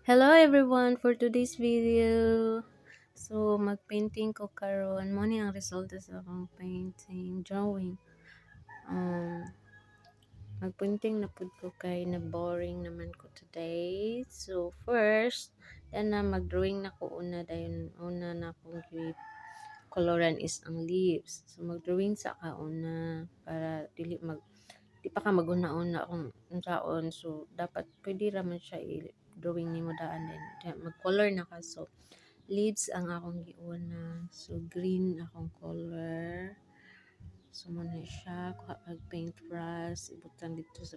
Hello everyone for today's video. So magpainting ko karon mo ni ang resulta sa akong painting drawing. Um magpainting na pud ko kay na boring naman ko today. So first, dan na magdrawing na ko una na akong coloran is ang leaves. So magdrawing sa kauna para di pa ka maguna-una kung unsaon. So dapat pwede ra man siya drawing nimo daan din mag-color na ka. So leaves ang akong giuna. So green akong color. So muna siya kuha kag paintbrush ibutang dito sa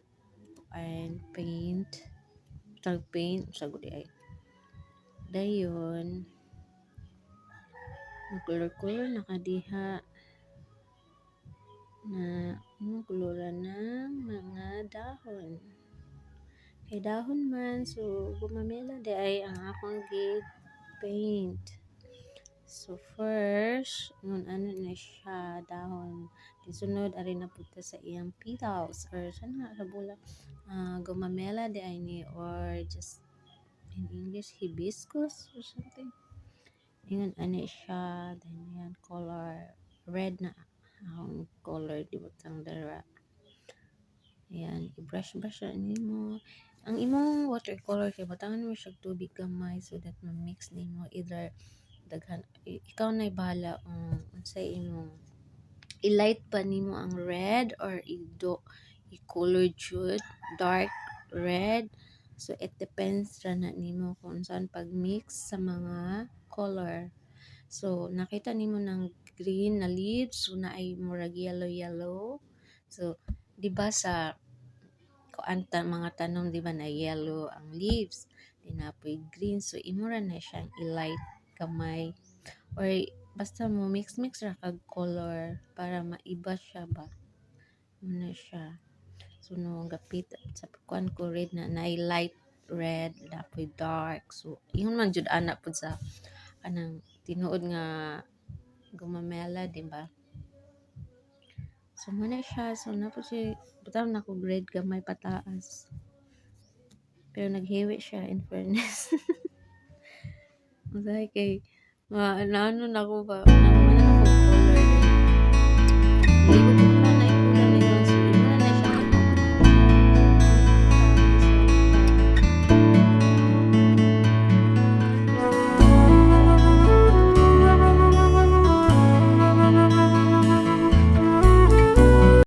paint tag paint sa gudi ay dayon mag-color na kadiha na kuluran ng mga dahon. Kay dahon man, so gumamela di ay ang akong paint. So first, ano na siya, dahon. Disunod, ari na punta sa iyang petals or sana sa bulak. Gumamela di ay ni or just in English, hibiscus or something. Ingon, ano siya, then yan, color, red na akong color, di ba tang dara. Ayan, i-brush na nimo. Ang imong watercolor kay batangan mo siya tubig gamay so that ma-mix nimo either daghan ikaw na bahala unsay imong i-light pa nimo ang red or i-color jud dark red. So it depends ra na nimo kung saan pag-mix sa mga color. So nakita nimo ng green na leaves so na ay murag yellow. So di ba sa mga tanom di ba na yellow ang leaves dinapoy green so imura na siyang i-light kamay or basta mo mix ra kag color para maiba siya ba muna siya so no gapit sa kuan ko red na light red dapoy dark so ingon man jud ana pud sa kanang tinuod nga gumamela di ba. So muna siya so napo siya bitaw na ko grade gamay pataas. Pero naghiwi siya in fairness. Masaya kay naano na ko ba